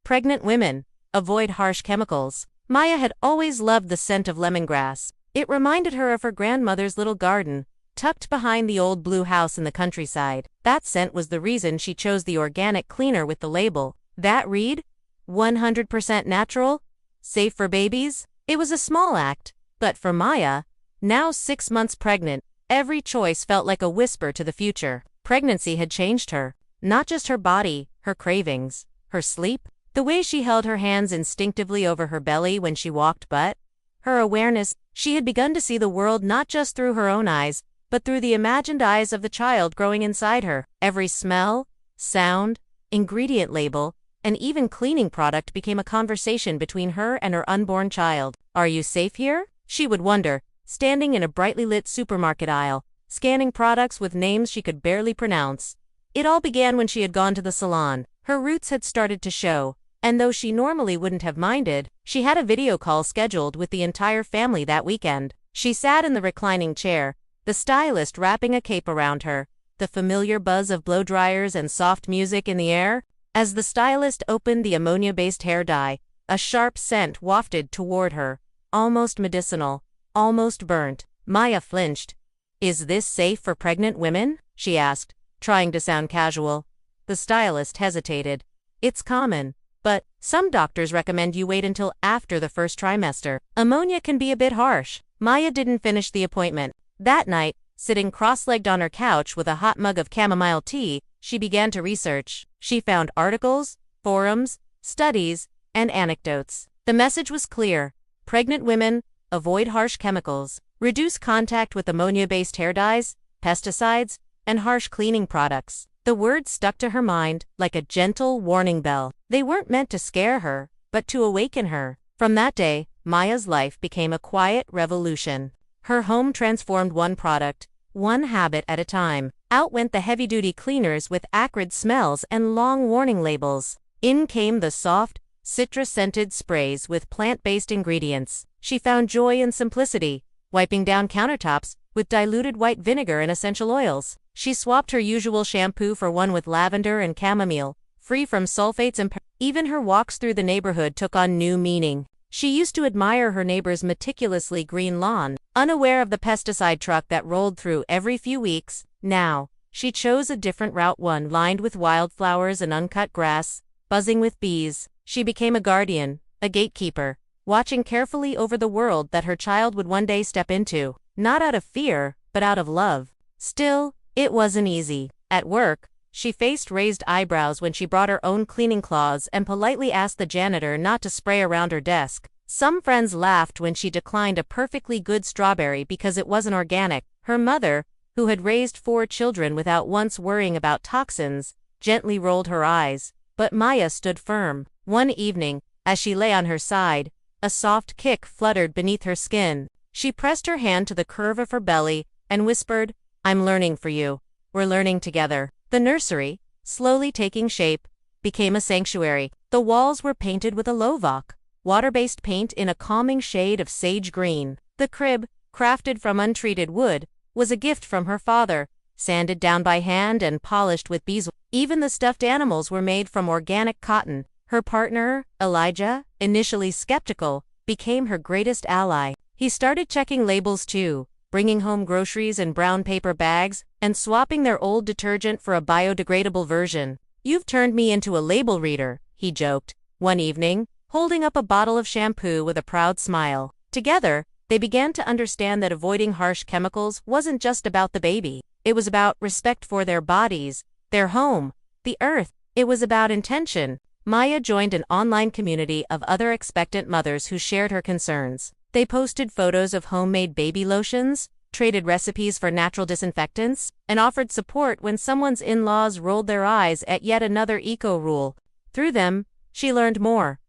Pregnant women, avoid harsh chemicals. Maya had always loved the scent of lemongrass. It reminded her of her grandmother's little garden, tucked behind the old blue house in the countryside. That scent was the reason she chose the organic cleaner with the label. That read, 100% natural, safe for babies. It was a small act, but for Maya, now 6 months pregnant, every choice felt like a whisper to the future. Pregnancy had changed her. Not just her body, her cravings, her sleep, the way she held her hands instinctively over her belly when she walked, but her awareness. She had begun to see the world not just through her own eyes, but through the imagined eyes of the child growing inside her. Every smell, sound, ingredient label, and even cleaning product became a conversation between her and her unborn child. Are you safe here? She would wonder, standing in a brightly lit supermarket aisle, scanning products with names she could barely pronounce. It all began when she had gone to the salon. Her roots had started to show, and though she normally wouldn't have minded, she had a video call scheduled with the entire family that weekend. She sat in the reclining chair, the stylist wrapping a cape around her, the familiar buzz of blow dryers and soft music in the air. As the stylist opened the ammonia-based hair dye, a sharp scent wafted toward her, almost medicinal, almost burnt. Maya flinched. "Is this safe for pregnant women?" she asked, trying to sound casual. The stylist hesitated. "It's common, but some doctors recommend you wait until after the first trimester. Ammonia can be a bit harsh." Maya didn't finish the appointment. That night, sitting cross-legged on her couch with a hot mug of chamomile tea, she began to research. She found articles, forums, studies, and anecdotes. The message was clear. Pregnant women, avoid harsh chemicals, reduce contact with ammonia-based hair dyes, pesticides, and harsh cleaning products. The words stuck to her mind like a gentle warning bell. They weren't meant to scare her, but to awaken her. From that day, Maya's life became a quiet revolution. Her home transformed one product, one habit at a time. Out went the heavy-duty cleaners with acrid smells and long warning labels. In came the soft, citrus-scented sprays with plant-based ingredients. She found joy in simplicity, wiping down countertops with diluted white vinegar and essential oils. She swapped her usual shampoo for one with lavender and chamomile, free from sulfates and even her walks through the neighborhood took on new meaning. She used to admire her neighbor's meticulously green lawn, unaware of the pesticide truck that rolled through every few weeks. Now, she chose a different route, one lined with wildflowers and uncut grass, buzzing with bees. She became a guardian, a gatekeeper, watching carefully over the world that her child would one day step into, not out of fear, but out of love. Still, it wasn't easy. At work, she faced raised eyebrows when she brought her own cleaning cloths and politely asked the janitor not to spray around her desk. Some friends laughed when she declined a perfectly good strawberry because it wasn't organic. Her mother, who had raised 4 children without once worrying about toxins, gently rolled her eyes. But Maya stood firm. One evening, as she lay on her side, a soft kick fluttered beneath her skin. She pressed her hand to the curve of her belly and whispered, "I'm learning for you. We're learning together." The nursery, slowly taking shape, became a sanctuary. The walls were painted with a low-VOC, water-based paint in a calming shade of sage green. The crib, crafted from untreated wood, was a gift from her father, sanded down by hand and polished with beeswax. Even the stuffed animals were made from organic cotton. Her partner, Elijah, initially skeptical, became her greatest ally. He started checking labels too, bringing home groceries in brown paper bags, and swapping their old detergent for a biodegradable version. "You've turned me into a label reader," he joked, one evening, holding up a bottle of shampoo with a proud smile. Together, they began to understand that avoiding harsh chemicals wasn't just about the baby. It was about respect for their bodies, their home, the earth. It was about intention. Maya joined an online community of other expectant mothers who shared her concerns. They posted photos of homemade baby lotions, traded recipes for natural disinfectants, and offered support when someone's in-laws rolled their eyes at yet another eco-rule. Through them, she learned more.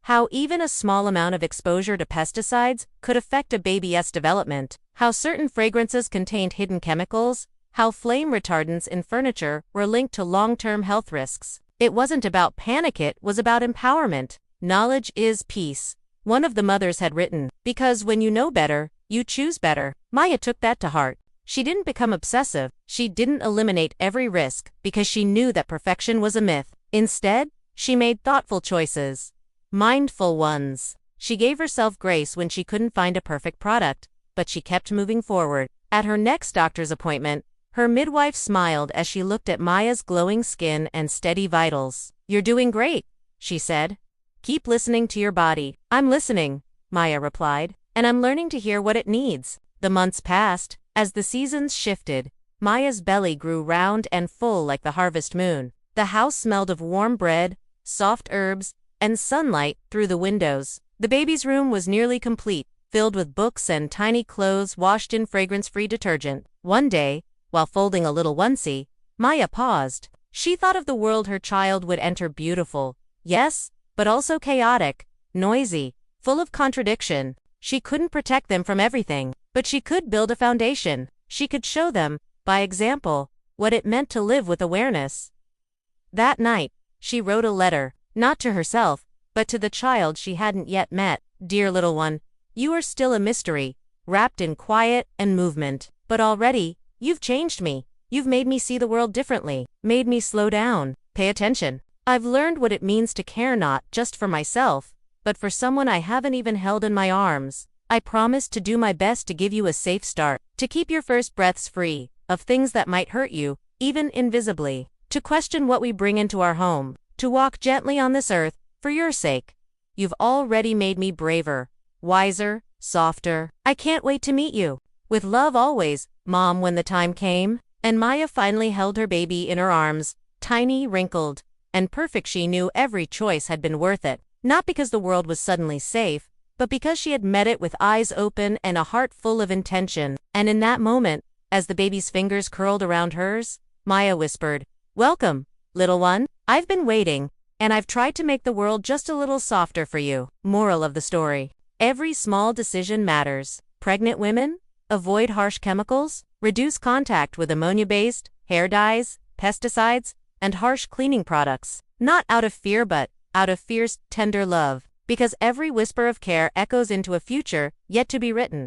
How even a small amount of exposure to pesticides could affect a baby's development. How certain fragrances contained hidden chemicals. How flame retardants in furniture were linked to long-term health risks. It wasn't about panic, it was about empowerment. "Knowledge is peace," one of the mothers had written, "because when you know better, you choose better." Maya took that to heart. She didn't become obsessive. She didn't eliminate every risk because she knew that perfection was a myth. Instead, She made thoughtful choices. Mindful ones. She gave herself grace when she couldn't find a perfect product, but she kept moving forward. At her next doctor's appointment, her midwife smiled as she looked at Maya's glowing skin and steady vitals. "You're doing great," she said. "Keep listening to your body." "I'm listening," Maya replied, "and I'm learning to hear what it needs." The months passed. As the seasons shifted, Maya's belly grew round and full like the harvest moon. The house smelled of warm bread, soft herbs, and sunlight through the windows. The baby's room was nearly complete, filled with books and tiny clothes washed in fragrance-free detergent. One day, while folding a little onesie, Maya paused. She thought of the world her child would enter, beautiful, yes, but also chaotic, noisy, full of contradiction. She couldn't protect them from everything, but she could build a foundation. She could show them, by example, what it meant to live with awareness. That night, she wrote a letter, not to herself, but to the child she hadn't yet met. "Dear little one, you are still a mystery, wrapped in quiet and movement. But already, you've changed me. You've made me see the world differently, made me slow down, pay attention. I've learned what it means to care not just for myself, but for someone I haven't even held in my arms. I promise to do my best to give you a safe start, to keep your first breaths free of things that might hurt you, even invisibly, to question what we bring into our home, to walk gently on this earth, for your sake. You've already made me braver, wiser, softer. I can't wait to meet you. With love always, Mom." When the time came, and Maya finally held her baby in her arms, tiny, wrinkled, and perfect, she knew every choice had been worth it. Not because the world was suddenly safe, but because she had met it with eyes open and a heart full of intention. And in that moment, as the baby's fingers curled around hers, Maya whispered, "Welcome, little one. I've been waiting, and I've tried to make the world just a little softer for you." Moral of the story: every small decision matters. Pregnant women? Avoid harsh chemicals. Reduce contact with ammonia-based, hair dyes, pesticides, and harsh cleaning products. Not out of fear but out of fierce, tender love. Because every whisper of care echoes into a future yet to be written.